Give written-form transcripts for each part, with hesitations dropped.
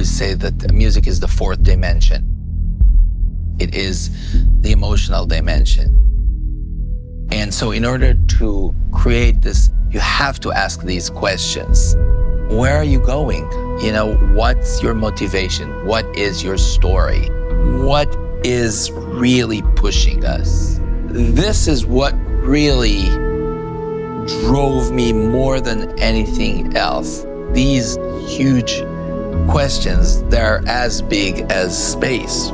always say that music is the fourth dimension. It is the emotional dimension. And so in order to create this, you have to ask these questions. Where are you going? What's your motivation? What is your story? What is really pushing us? This is what really drove me more than anything else. These huge questions, they're as big as space.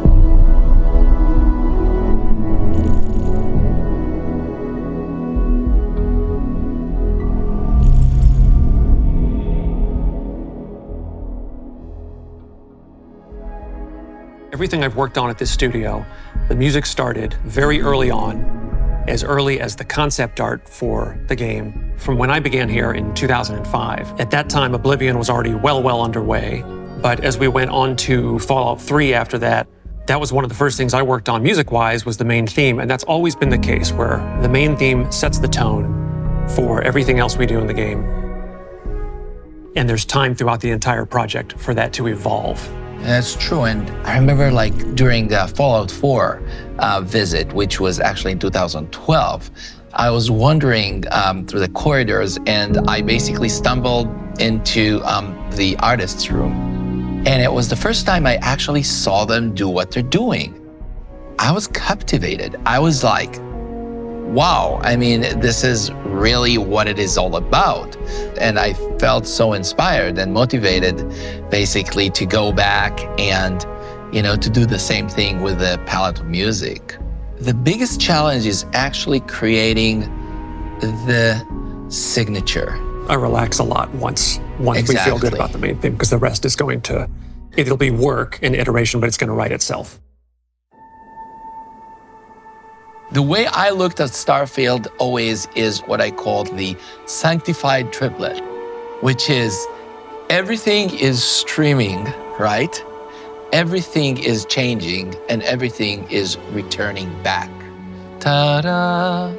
Everything I've worked on at this studio, the music started very early on, as early as the concept art for the game from when I began here in 2005. At that time, Oblivion was already well underway, but as we went on to Fallout 3 after that, that was one of the first things I worked on music-wise was the main theme, and that's always been the case, where the main theme sets the tone for everything else we do in the game. And there's time throughout the entire project for that to evolve. That's true, and I remember during the Fallout 4 visit, which was actually in 2012, I was wandering through the corridors and I basically stumbled into the artist's room. And it was the first time I actually saw them do what they're doing. I was captivated. I was like, wow, this is really what it is all about. And I felt so inspired and motivated basically to go back and, to do the same thing with the palette of music. The biggest challenge is actually creating the signature. I relax a lot once Exactly. we feel good about the main theme, because the rest is it'll be work and iteration, but it's going to write itself. The way I looked at Starfield always is what I called the sanctified triplet, which is everything is streaming, right? Everything is changing and everything is returning back. Ta-da,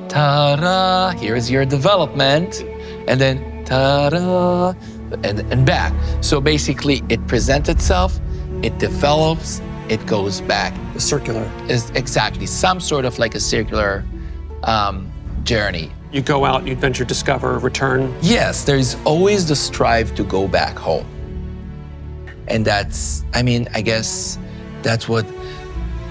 ta-da, here's your development, and then ta-da, and back. So basically it presents itself, it develops, it goes back. The circular. Is exactly some sort of like a circular journey. You go out, you adventure, discover, return. Yes, there's always the strive to go back home. And that's, I guess that's what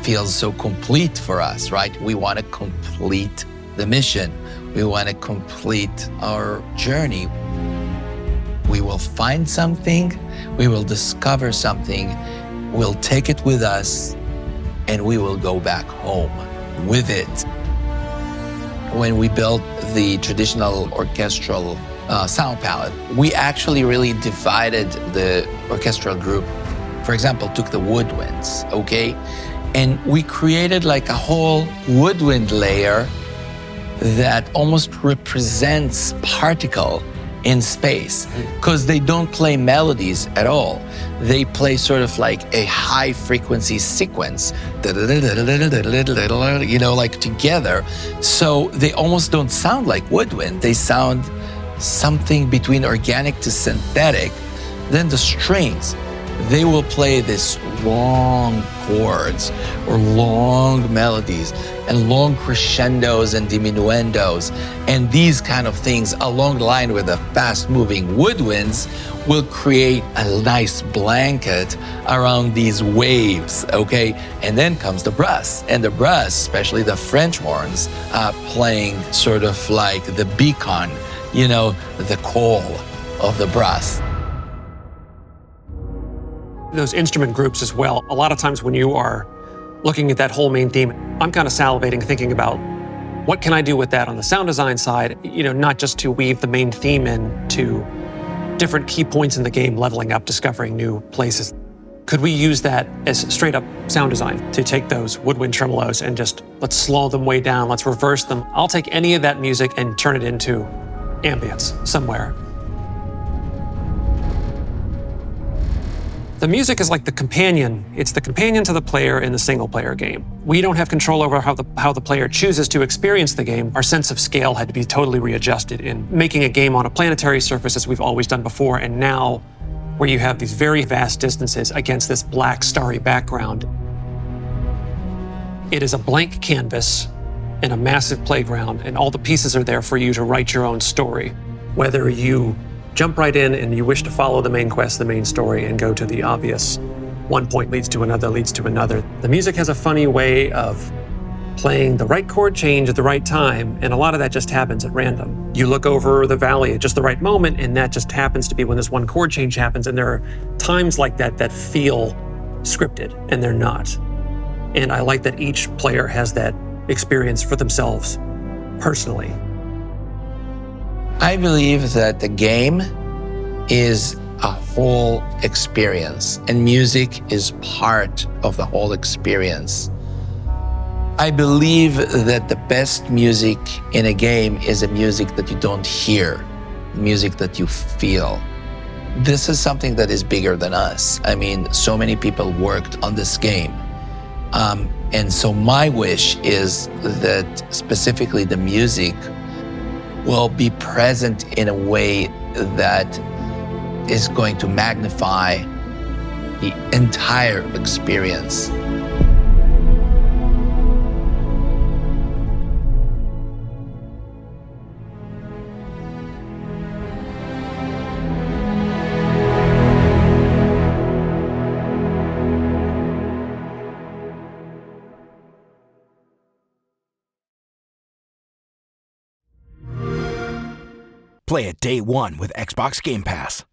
feels so complete for us, right? We want to complete the mission. We want to complete our journey. We will find something, we will discover something, we'll take it with us, and we will go back home with it. When we built the traditional orchestral sound palette, we actually really divided the orchestral group. For example, took the woodwinds, okay? And we created like a whole woodwind layer that almost represents particle in space, because they don't play melodies at all. They play sort of like a high frequency sequence, like together. So they almost don't sound like woodwind. They sound something between organic to synthetic. Then the strings, they will play this long chords or long melodies and long crescendos and diminuendos. And these kind of things along the line with the fast-moving woodwinds will create a nice blanket around these waves, okay? And then comes the brass. And the brass, especially the French horns, playing sort of like the beacon, the call of the brass. Those instrument groups as well. A lot of times when you are looking at that whole main theme, I'm kind of salivating, thinking about what can I do with that on the sound design side, not just to weave the main theme into different key points in the game, leveling up, discovering new places. Could we use that as straight up sound design to take those woodwind tremolos and just let's slow them way down, let's reverse them. I'll take any of that music and turn it into ambience somewhere. The music is like the companion. It's the companion to the player in the single-player game. We don't have control over how the player chooses to experience the game. Our sense of scale had to be totally readjusted in making a game on a planetary surface as we've always done before, and now where you have these very vast distances against this black, starry background. It is a blank canvas and a massive playground, and all the pieces are there for you to write your own story. Whether you jump right in and you wish to follow the main quest, the main story, and go to the obvious, one point leads to another, leads to another. The music has a funny way of playing the right chord change at the right time, and a lot of that just happens at random. You look over the valley at just the right moment, and that just happens to be when this one chord change happens, and there are times like that that feel scripted, and they're not. And I like that each player has that experience for themselves personally. I believe that the game is a whole experience, and music is part of the whole experience. I believe that the best music in a game is a music that you don't hear, music that you feel. This is something that is bigger than us. I mean, so many people worked on this game. And so my wish is that specifically the music will be present in a way that is going to magnify the entire experience. Play it day one with Xbox Game Pass.